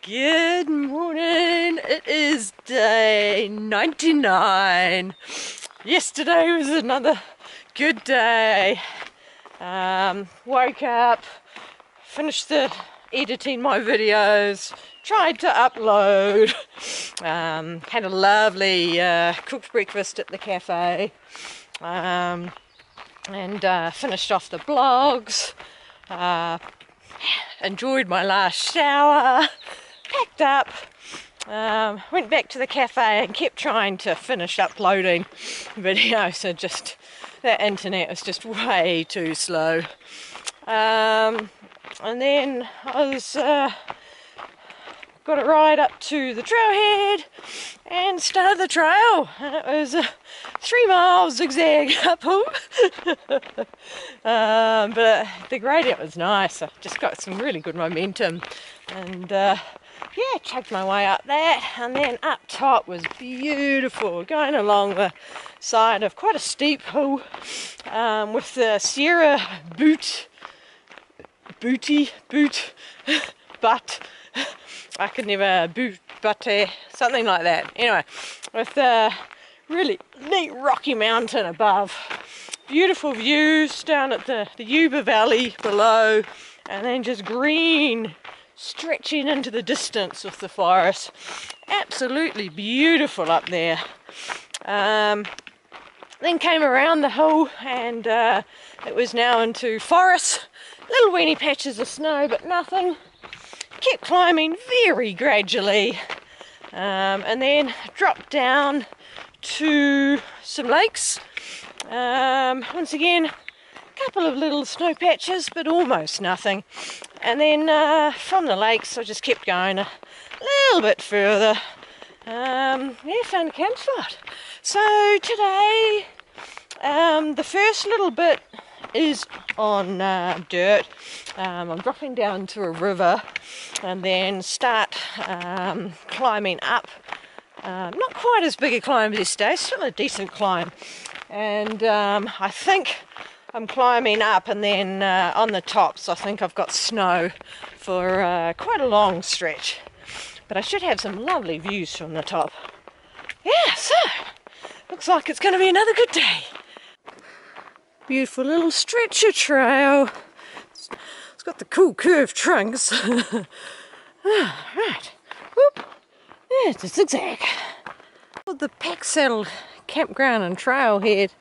Good morning. It is day 99. Yesterday was another good day. Woke up, finished editing my videos, tried to upload, had a lovely cooked breakfast at the cafe, and finished off the blogs, enjoyed my last shower, packed up, went back to the cafe and kept trying to finish uploading videos. So just that internet was just way too slow. And then I was got a ride up to the trailhead and started the trail, and it was a 3 mile zigzag uphill. But the gradient was nice. I just got some really good momentum, and yeah, chugged my way up that, and then up top was beautiful, going along the side of quite a steep hill, with the Sierra butt. I could never something like that. Anyway, with a really neat rocky mountain above, beautiful views down at the Yuba Valley below, and then just green stretching into the distance with the forest. Absolutely beautiful up there. Then came around the hill, and it was now into forest. Little weeny patches of snow, but nothing. Kept climbing very gradually, and then dropped down to some lakes. Once again, a couple of little snow patches, but almost nothing. And then from the lakes I just kept going a little bit further. Yeah, found a camp spot. So today, the first little bit is on dirt. I'm dropping down to a river and then start climbing up. Not quite as big a climb as yesterday, still a decent climb. And I think I'm climbing up, and then on the tops I think I've got snow for quite a long stretch. But I should have some lovely views from the top. Yeah, so looks like it's going to be another good day. Beautiful little stretcher trail. It's got the cool curved trunks. Right. Whoop. Yeah, it's a zigzag. The pack saddle campground and trailhead.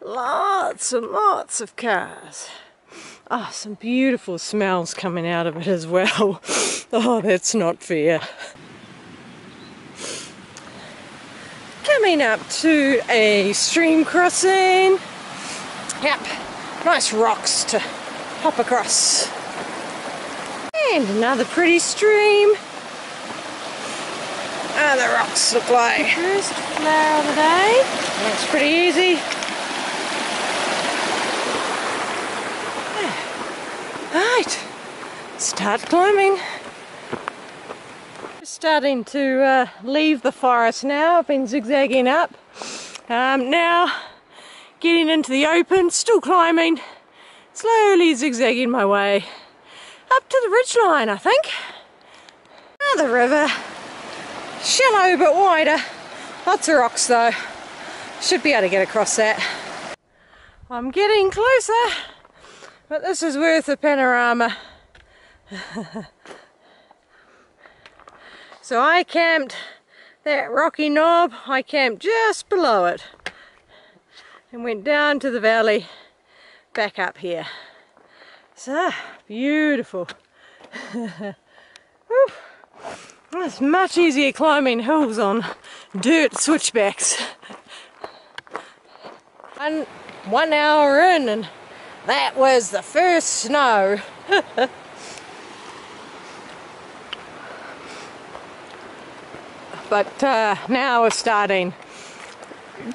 Lots and lots of cars. Oh, some beautiful smells coming out of it as well. Oh, that's not fair. Coming up to a stream crossing. Yep, nice rocks to hop across. And another pretty stream. And the rocks look like first flower of the day. That's pretty easy. Yeah. Right, start climbing. Just starting to leave the forest now. I've been zigzagging up. Now getting into the open, still climbing, slowly zigzagging my way up to the ridgeline, I think. Another river, shallow but wider, lots of rocks though. Should be able to get across that. I'm getting closer, but this is worth a panorama. So I camped that rocky knob, I camped just below it, and went down to the valley, back up here. So, beautiful. It's much easier climbing hills on dirt switchbacks. 1 hour in, and that was the first snow. But now we're starting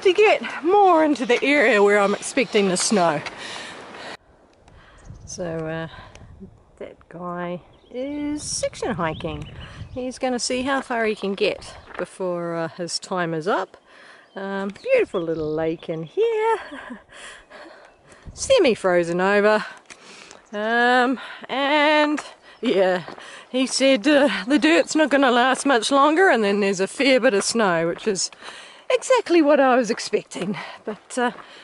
to get more into the area where I'm expecting the snow. So that guy is section hiking. He's going to see how far he can get before his time is up. Beautiful little lake in here, semi-frozen over, and Yeah, he said the dirt's not going to last much longer, and then there's a fair bit of snow, which is exactly what I was expecting. But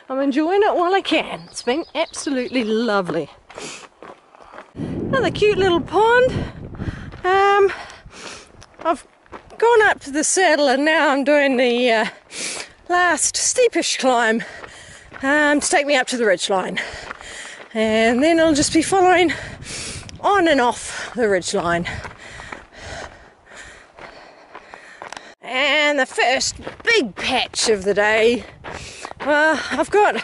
I'm enjoying it while I can. It's been absolutely lovely. Another cute little pond. I've gone up to the saddle and now I'm doing the last steepish climb to take me up to the ridgeline. And then I'll just be following on and off the ridgeline. And the first big patch of the day, I've got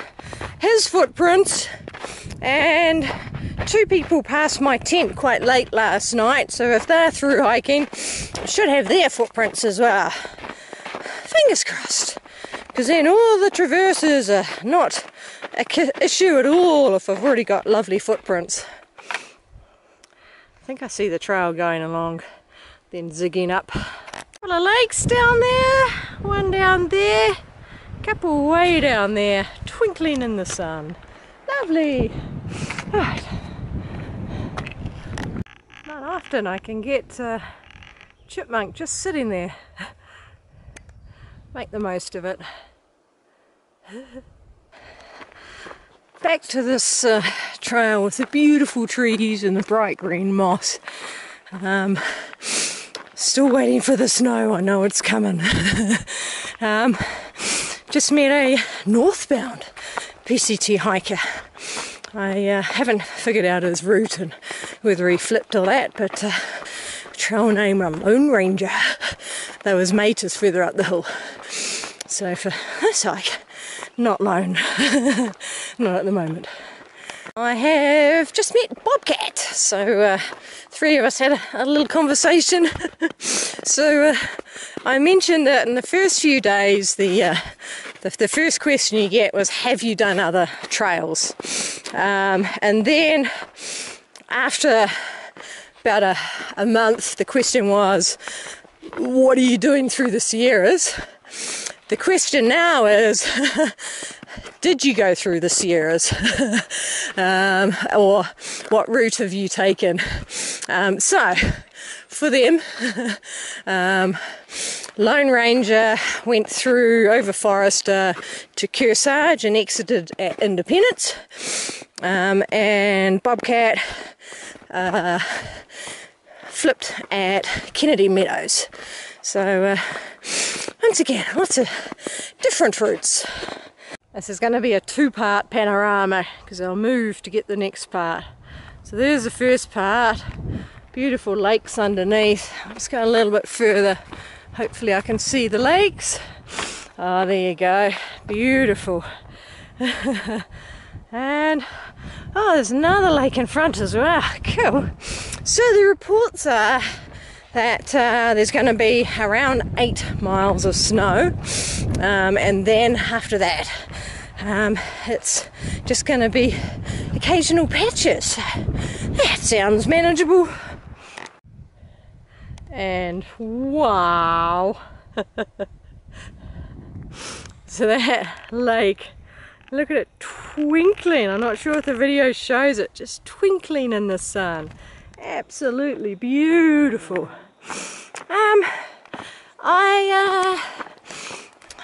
his footprints, and 2 people passed my tent quite late last night, so if they're through hiking, I should have their footprints as well. Fingers crossed, because then all the traverses are not an issue at all if I've already got lovely footprints. I think I see the trail going along, then zigging up. Couple of lakes down there, one down there, a couple way down there, twinkling in the sun. Lovely. Right. Not often I can get chipmunk just sitting there. Make the most of it. Back to this trail with the beautiful trees and the bright green moss. Still waiting for the snow, I know it's coming. Just met a northbound PCT hiker. I haven't figured out his route and whether he flipped or that, but trail name Lone Ranger, though his mate is further up the hill. So for this hike, not lone, not at the moment. I have just met Bobcat, so 3 of us had a little conversation. So I mentioned that in the first few days, the first question you get was, have you done other trails? And then after about a month, the question was, what are you doing through the Sierras? The question now is, did you go through the Sierras? Or what route have you taken? So, for them, Lone Ranger went through over Forester to Kearsarge and exited at Independence. And Bobcat flipped at Kennedy Meadows. So, once again, lots of different routes. This is going to be a 2-part panorama because I'll move to get the next part. So there's the first part, beautiful lakes underneath. I'll just go a little bit further, hopefully I can see the lakes. Oh, there you go, beautiful. And oh, there's another lake in front as well, cool. So the reports are that there's going to be around 8 miles of snow, and then after that it's just going to be occasional patches. That sounds manageable. And wow. So that lake, look at it twinkling. I'm not sure if the video shows it, just twinkling in the sun. Absolutely beautiful.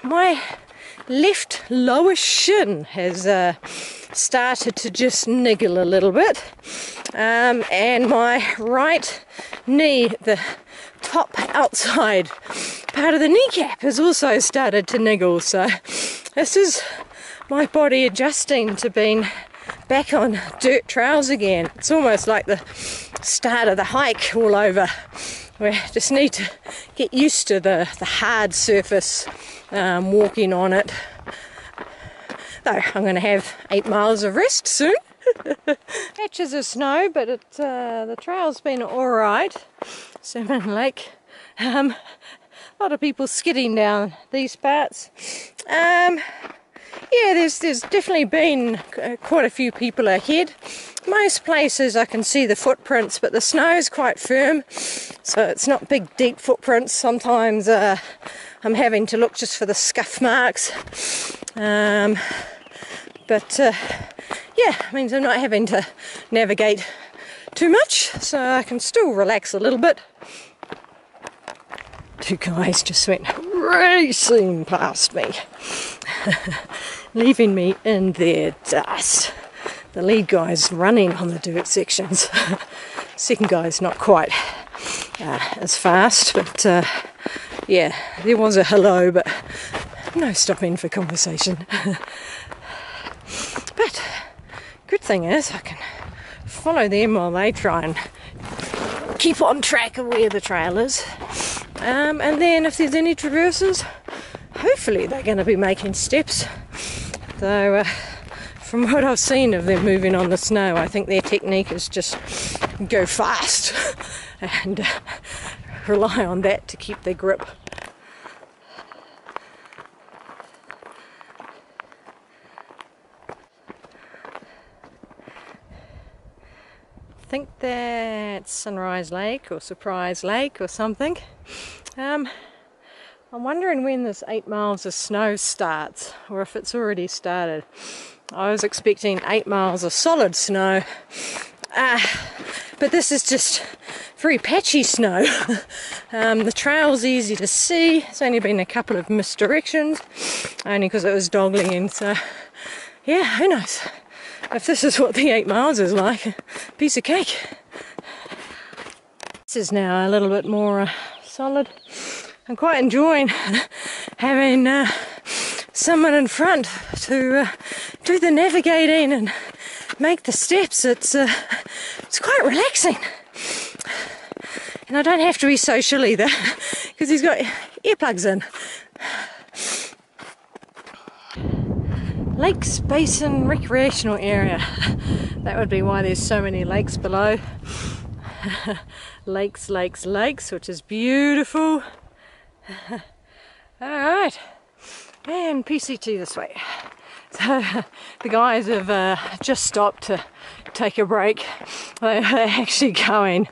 My left lower shin has started to just niggle a little bit, and my right knee, the top outside part of the kneecap, has also started to niggle. So this is my body adjusting to being back on dirt trails again. It's almost like the start of the hike all over. We just need to get used to the hard surface, walking on it. Though I'm going to have 8 miles of rest soon. Patches of snow, but the trail's been alright. Salmon Lake. A lot of people skidding down these parts. Yeah, there's definitely been quite a few people ahead. Most places I can see the footprints, but the snow is quite firm, so it's not big deep footprints. Sometimes I'm having to look just for the scuff marks. But yeah, it means I'm not having to navigate too much, so I can still relax a little bit. Two guys just went racing past me, leaving me in their dust. The lead guy's running on the dirt sections. Second guy's not quite as fast, but yeah, there was a hello, but no stopping for conversation. But good thing is I can follow them while they try and keep on track of where the trail is. And then if there's any traverses, hopefully they're going to be making steps. Though from what I've seen of them moving on the snow, I think their technique is just go fast and rely on that to keep their grip. I think that's Sunrise Lake or Surprise Lake or something. I'm wondering when this 8 miles of snow starts, or if it's already started. I was expecting 8 miles of solid snow, but this is just very patchy snow. The trail's easy to see. It's only been a couple of misdirections, only because it was dog-legging, so yeah, who knows. If this is what the 8 miles is like, a piece of cake. This is now a little bit more solid. I'm quite enjoying having someone in front to do the navigating and make the steps. It's quite relaxing. And I don't have to be social either, because he's got earplugs in. Lakes Basin Recreational Area. That would be why there's so many lakes below. Lakes, lakes, lakes, which is beautiful. Alright, and PCT this way. So the guys have just stopped to take a break. They're actually going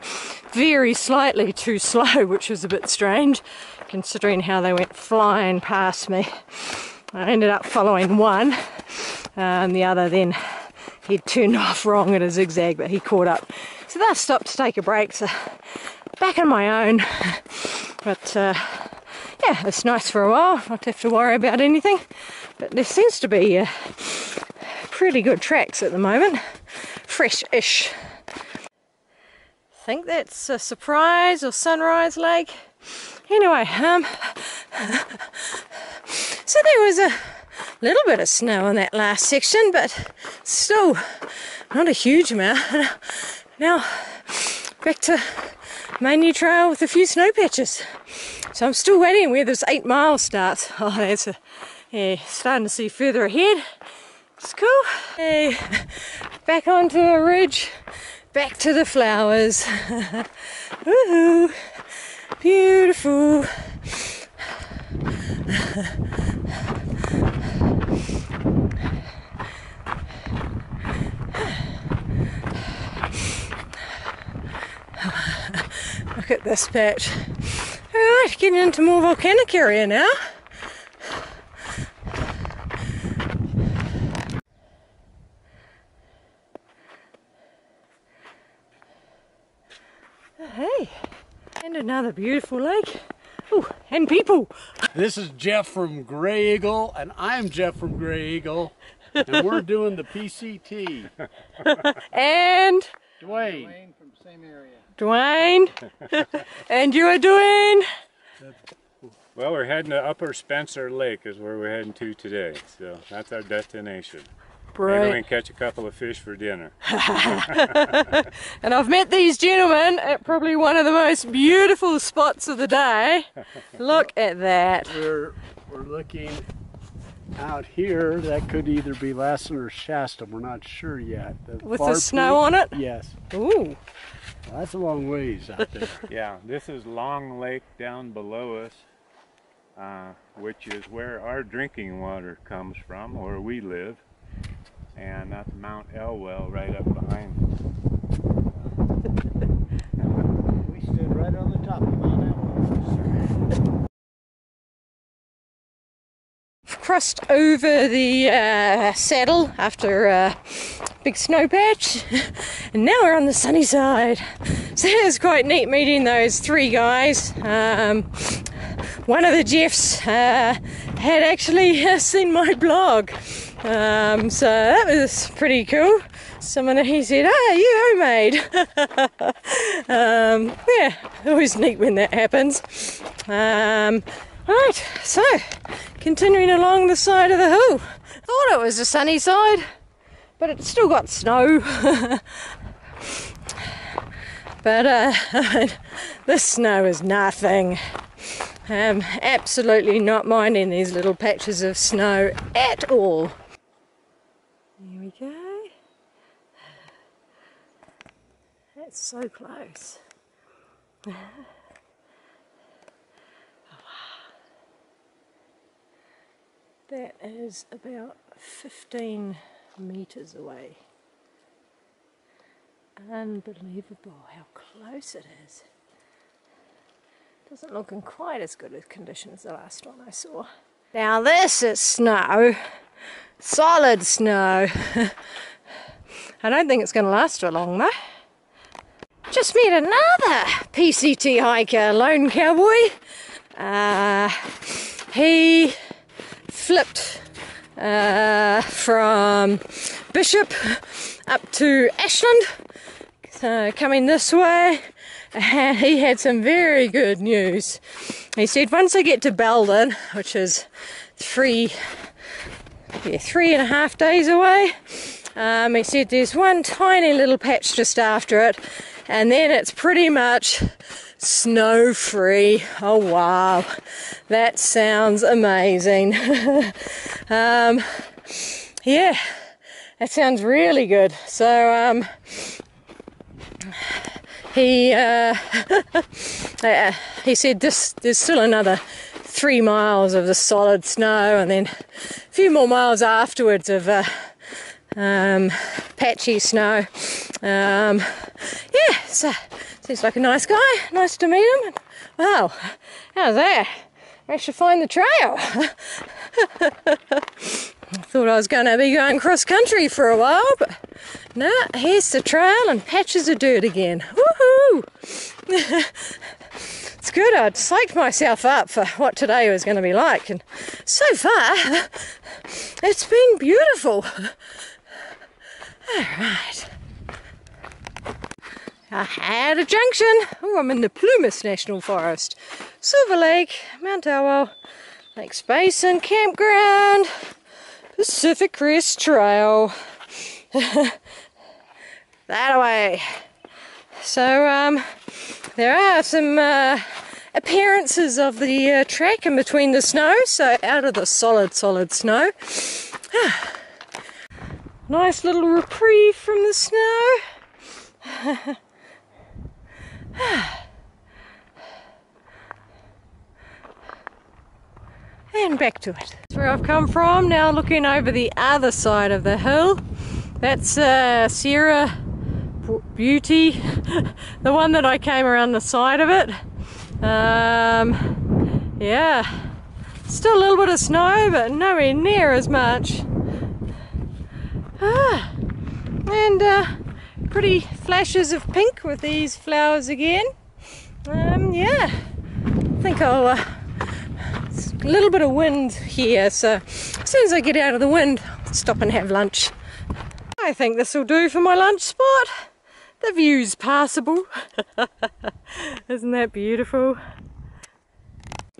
very slightly too slow, which was a bit strange considering how they went flying past me. I ended up following one, and the other then he'd turned off wrong at a zigzag, but he caught up. So they stopped to take a break, so back on my own. But yeah, it's nice for a while, not to have to worry about anything. But there seems to be pretty good tracks at the moment, fresh-ish. I think that's a Surprise or Sunrise Lake. Anyway, so there was a little bit of snow in that last section, but still not a huge amount. Now back to my new trail with a few snow patches. So I'm still waiting where this 8 miles starts. Oh, that's starting to see further ahead. It's cool. Hey, back onto a ridge, back to the flowers. Woohoo! Beautiful. Look at this patch. Alright, getting into more volcanic area now. Hey, and another beautiful lake. Oh, and people. This is Jeff from Grey Eagle, and I'm Jeff from Grey Eagle, and we're doing the PCT. And Dwayne from the same area. Dwayne. And you are doing? Well, we're heading to Upper Spencer Lake is where we're heading to today. So that's our destination. Maybe we can catch a couple of fish for dinner. And I've met these gentlemen at probably one of the most beautiful spots of the day. Look at that. We're looking out here. That could either be Lassen or Shasta. We're not sure yet. With the snow on it? Yes. Ooh. Well, that's a long ways out there. Yeah, this is Long Lake down below us, which is where our drinking water comes from, where we live. And that's Mount Elwell right up behind us. We stood right on the top of Mount Elwell. crossed over the saddle after a big snow patch, and now we're on the sunny side. So it was quite neat meeting those three guys. One of the Jeffs had actually seen my blog, so that was pretty cool. He said, "Ah, you homemade." Yeah, always neat when that happens. Right, so continuing along the side of the hill. Thought it was a sunny side, but it's still got snow. But this snow is nothing. I'm absolutely not minding these little patches of snow at all. Here we go. That's so close. That is about 15 meters away. Unbelievable how close it is. Doesn't look in quite as good a condition as the last one I saw. Now this is snow. Solid snow. I don't think it's going to last for long though. Just met another PCT hiker, lone cowboy. He flipped from Bishop up to Ashland, coming this way. He had some very good news. He said once I get to Belden, which is 3.5 days away, he said there's one tiny little patch just after it, and then it's pretty much snow free. Oh wow, that sounds amazing. Yeah, that sounds really good. So he said there's still another 3 miles of the solid snow, and then a few more miles afterwards of patchy snow. Yeah, so seems like a nice guy. Nice to meet him. Wow, how's that? I should find the trail. I thought I was going to be going cross country for a while, but no, here's the trail and patches of dirt again. Woohoo! It's good. I'd psyched myself up for what today was going to be like, and so far it's been beautiful. Alright. At a junction. Oh, I'm in the Plumas National Forest. Silver Lake, Mount Elwell, Lakes Basin Campground, Pacific Crest Trail. That way. So, there are some appearances of the track in between the snow, so out of the solid snow. Nice little reprieve from the snow. And back to it. That's where I've come from. Now looking over the other side of the hill. That's Sierra Beauty, the one that I came around the side of it. Yeah, still a little bit of snow, but nowhere near as much. And pretty flashes of pink with these flowers again. Yeah, I think I'll it's a little bit of wind here, so as soon as I get out of the wind, I'll stop and have lunch. I think this will do for my lunch spot. The view's passable. Isn't that beautiful?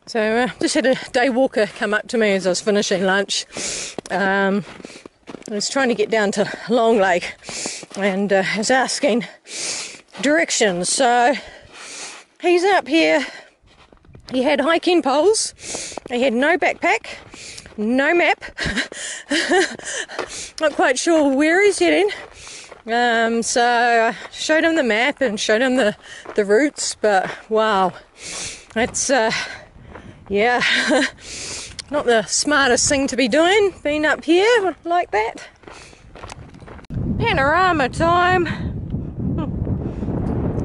So just had a day walker come up to me as I was finishing lunch. I was trying to get down to Long Lake and was asking directions. So he's up here. He had hiking poles. He had no backpack, no map. Not quite sure where he's heading. So I showed him the map and showed him the routes, but wow, it's yeah, not the smartest thing to be doing, being up here like that. Panorama time.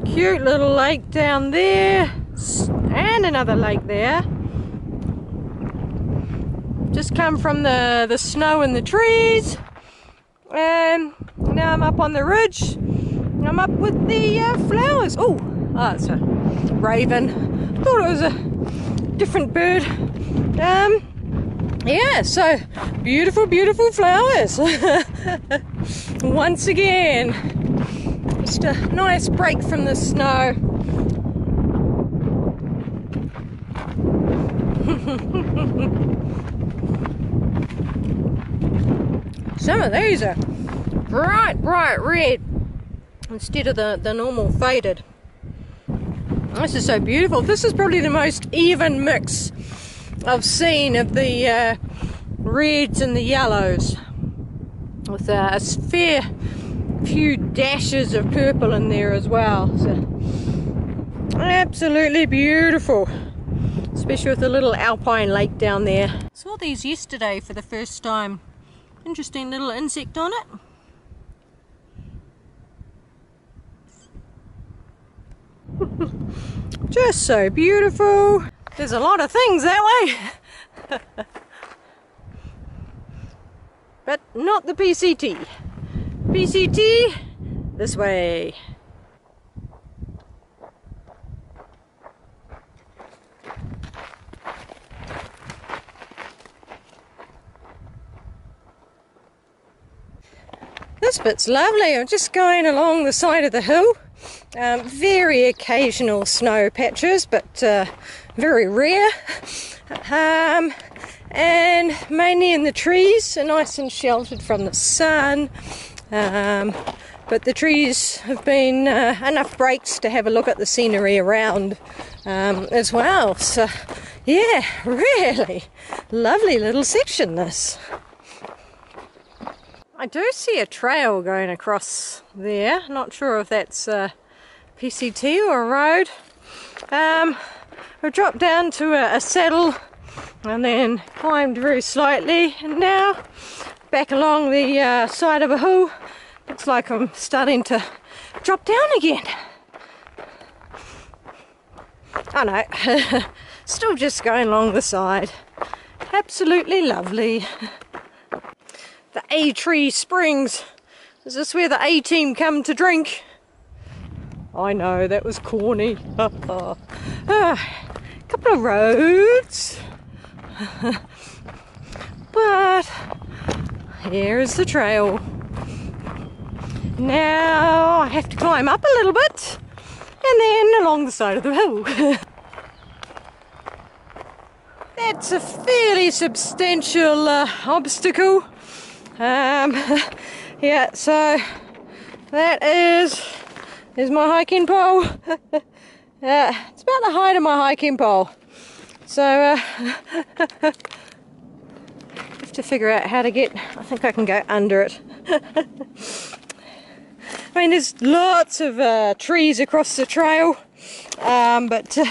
Cute little lake down there, and another lake there. Just come from the snow and the trees, and now I'm up on the ridge. I'm up with the flowers. Oh, it's a raven. Thought it was a different bird. Yeah, so beautiful, beautiful flowers. Once again, just a nice break from the snow. Some of these are bright red instead of the normal faded. This is so beautiful. This is probably the most even mix I've seen of the reds and the yellows, with a fair few dashes of purple in there as well. So absolutely beautiful, especially with the little alpine lake down there. Saw these yesterday for the first time. Interesting little insect on it. Just so beautiful. There's a lot of things that way. But not the PCT. PCT this way. This bit's lovely. I'm just going along the side of the hill. Very occasional snow patches, but very rare. And mainly in the trees, nice and sheltered from the sun. But the trees have been enough breaks to have a look at the scenery around as well. So yeah, really lovely little section this. I do see a trail going across there. Not sure if that's PCT or a road. We've dropped down to a saddle and then climbed very slightly, and now back along the side of a hill. Looks like I'm starting to drop down again. Oh no, still just going along the side. Absolutely lovely. The A-Tree Springs. Is this where the A-Team come to drink? I know, that was corny. Couple of roads. But here is the trail. Now I have to climb up a little bit and then along the side of the hill. That's a fairly substantial obstacle. Yeah, so that is my hiking pole. It's about the height of my hiking pole. So have to figure out how to get, I think I can go under it. I mean, there's lots of trees across the trail, but they're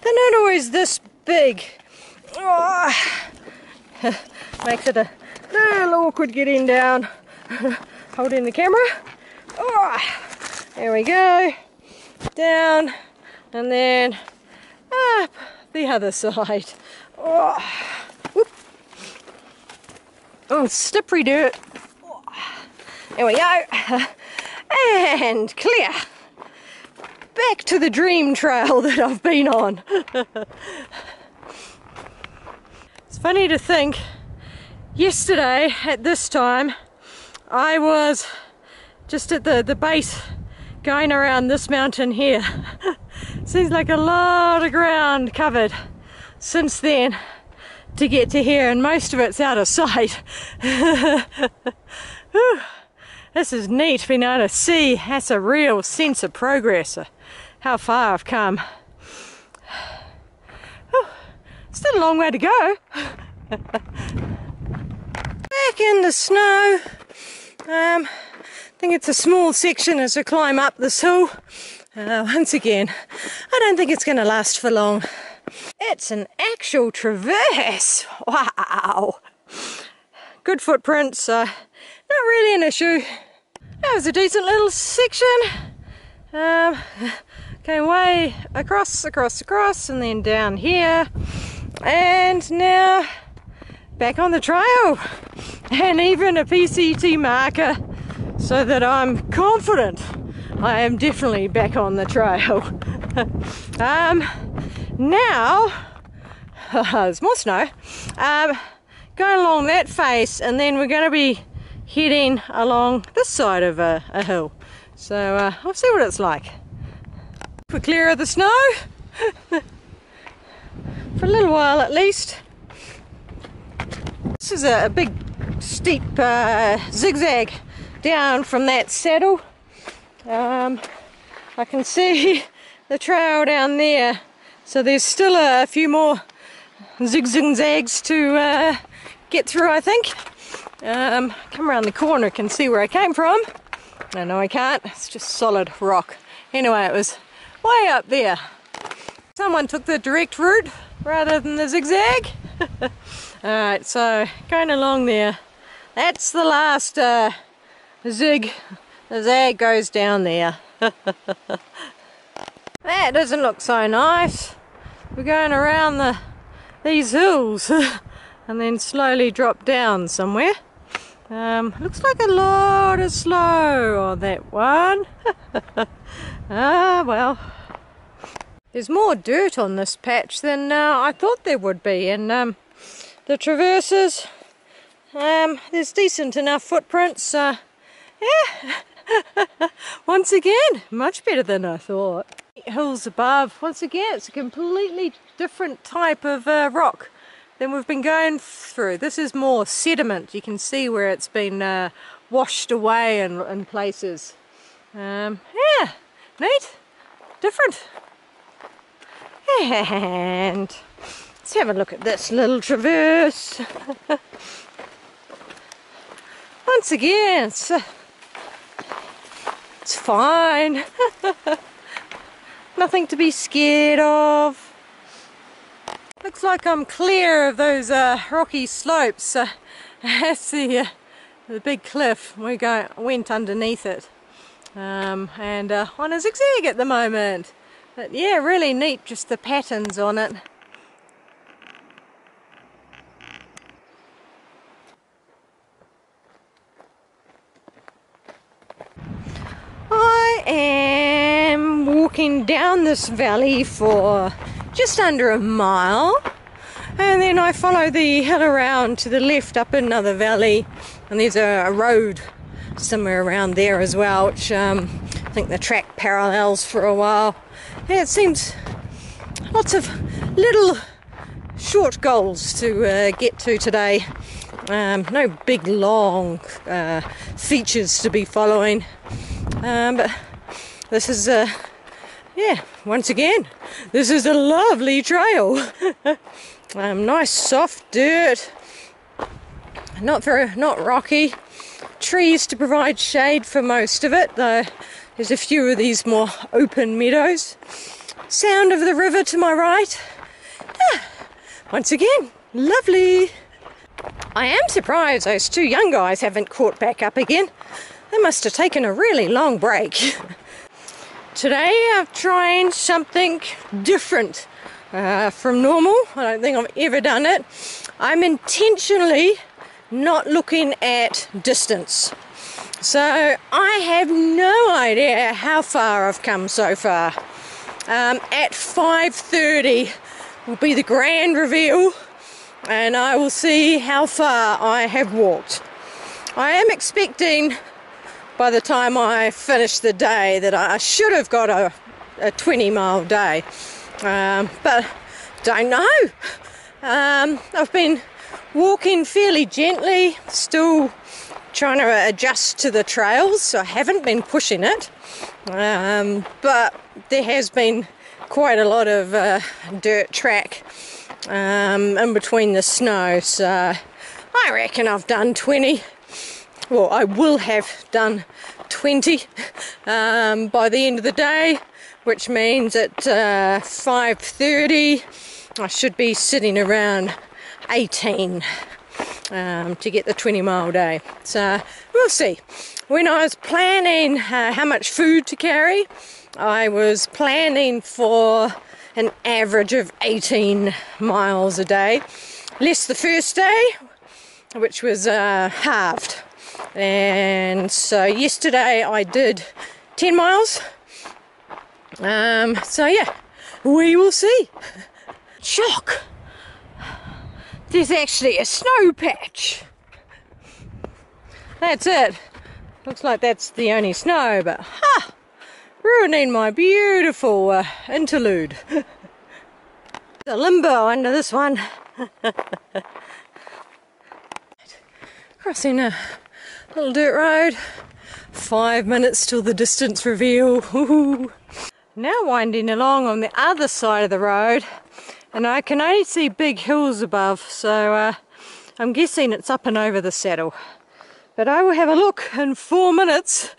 not always this big. Oh, makes it a little awkward getting down. Holding the camera. Oh, there we go. Down and then up the other side. Oh, oh, slippery dirt. Oh, there we go. And clear. Back to the dream trail that I've been on. It's funny to think, yesterday at this time I was just at the base going around this mountain here. Seems like a lot of ground covered since then to get to here, and most of it's out of sight. This is neat, being able to see. That's a real sense of progress, how far I've come. Still a long way to go. Back in the snow. I think it's a small section as I climb up this hill. Once again, I don't think it's going to last for long. It's an actual traverse. Wow. Good footprints, so not really an issue. That was a decent little section. Came way across, and then down here. And now back on the trail, and even a PCT marker so that I'm confident I am definitely back on the trail. Now there's more snow. Going along that face, and then we're going to be heading along this side of a hill. So I'll see what it's like. We're clear of the snow for a little while at least. This is a big steep zigzag down from that saddle. I can see the trail down there, so there's still a few more zigzags to get through, I think. Come around the corner, can see where I came from. No, I can't, it's just solid rock. Anyway, it was way up there. Someone took the direct route rather than the zigzag. Alright, so going along there. That's the last zig. The zag goes down there. That doesn't look so nice. We're going around these hills and then slowly drop down somewhere. Looks like a lot of snow on that one. Well. There's more dirt on this patch than I thought there would be, and the traverses, there's decent enough footprints. Yeah, once again, much better than I thought. Hills above, once again, it's a completely different type of rock than we've been going through. This is more sediment. You can see where it's been washed away in places. Yeah, neat, different. And let's have a look at this little traverse. Once again, it's fine. Nothing to be scared of. Looks like I'm clear of those rocky slopes. That's the big cliff. We went underneath it, and on a zigzag at the moment. But yeah, really neat, just the patterns on it. I am walking down this valley for just under a mile, and then I follow the hill around to the left up another valley, and there's a road somewhere around there as well, which I think the track parallels for a while. Yeah, it seems lots of little short goals to get to today. No big long features to be following, but this is yeah, once again, this is a lovely trail. Nice soft dirt, not rocky. Trees to provide shade for most of it, though there's a few of these more open meadows. Sound of the river to my right. Once again, lovely. I am surprised those two young guys haven't caught back up again. They must have taken a really long break. Today I've tried something different from normal. I don't think I've ever done it. I'm intentionally not looking at distance. So I have no idea how far I've come so far. At 5:30 will be the grand reveal, and I will see how far I have walked. I am expecting by the time I finish the day that I should have got a 20-mile day, but don't know. I've been walking fairly gently, still trying to adjust to the trails, so I haven't been pushing it, but there has been quite a lot of dirt track in between the snow, so I reckon I've done 20. Well, I will have done 20 by the end of the day, which means at 5:30 I should be sitting around 18 to get the 20-mile day. So we'll see. When I was planning how much food to carry, I was planning for an average of 18 miles a day. Less the first day, which was halved. And so yesterday I did 10 miles. So yeah, we will see. Shock! There's actually a snow patch. That's it. Looks like that's the only snow, but ha! Ruining my beautiful interlude. The limbo under this one. Crossing a little dirt road. 5 minutes till the distance reveal. Ooh. Now winding along on the other side of the road, and I can only see big hills above, so I'm guessing it's up and over the saddle. But I will have a look in 4 minutes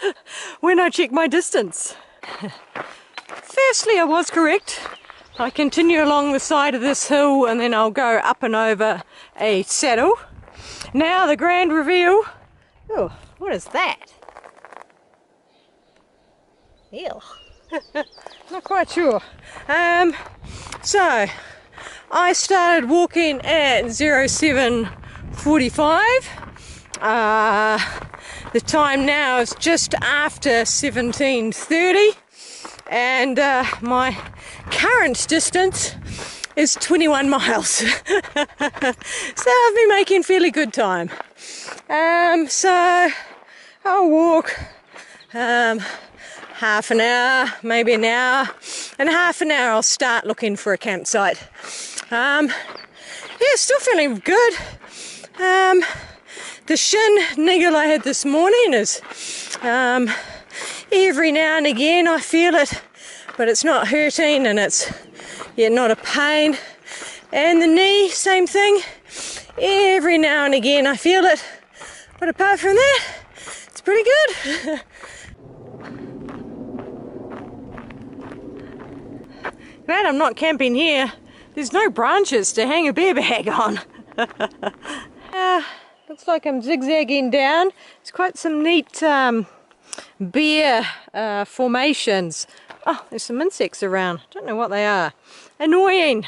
when I check my distance. Firstly, I was correct. I continue along the side of this hill and then I'll go up and over a saddle. Now the grand reveal. Oh, what is that? Ew. Not quite sure. So I started walking at 07:45. The time now is just after 17:30, and my current distance is 21 miles. So I've been making fairly good time. So I'll walk half an hour, maybe an hour. In half an hour I'll start looking for a campsite. Yeah, still feeling good. The shin niggle I had this morning is every now and again I feel it, but it's not hurting and it's not a pain. And the knee, same thing. Every now and again I feel it, but apart from that, it's pretty good. Glad I'm not camping here. There's no branches to hang a bear bag on. Looks like I'm zigzagging down. It's quite some neat bear formations. Oh, there's some insects around. Don't know what they are. Annoying.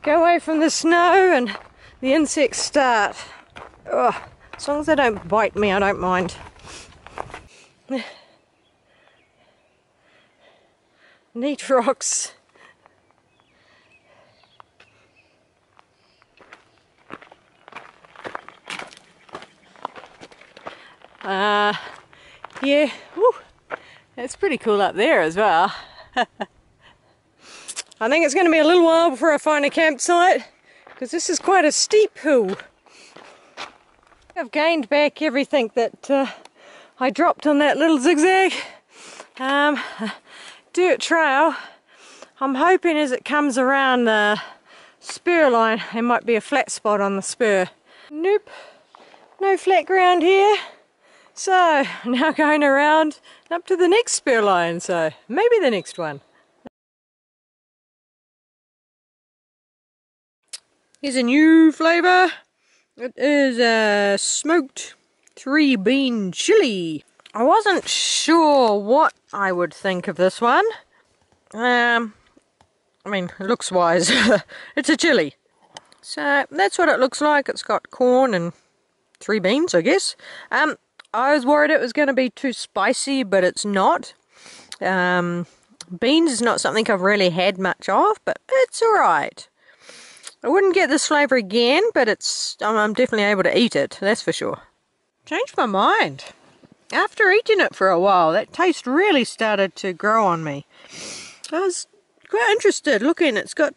Go away from the snow and the insects start. Oh, as long as they don't bite me, I don't mind. Neat rocks. Yeah, woo, it's pretty cool up there as well. I think it's going to be a little while before I find a campsite, because this is quite a steep hill. I've gained back everything that I dropped on that little zigzag. Dirt trail. I'm hoping as it comes around the spur line there might be a flat spot on the spur. Nope, no flat ground here. So now going around up to the next spur line, so maybe the next one. Here's a new flavour. It is a smoked 3-bean chili. I wasn't sure what I would think of this one. I mean, looks wise, it's a chili. So that's what it looks like. It's got corn and 3 beans, I guess. I was worried it was going to be too spicy, but it's not. Beans is not something I've really had much of, but it's alright. I wouldn't get this flavour again, but I'm definitely able to eat it, that's for sure. Changed my mind. After eating it for a while, that taste really started to grow on me. I was quite interested looking. It's got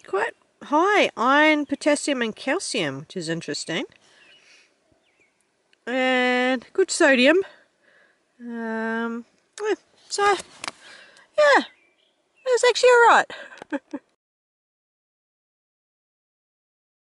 quite high iron, potassium and calcium, which is interesting. And good sodium. So, yeah, it was actually alright.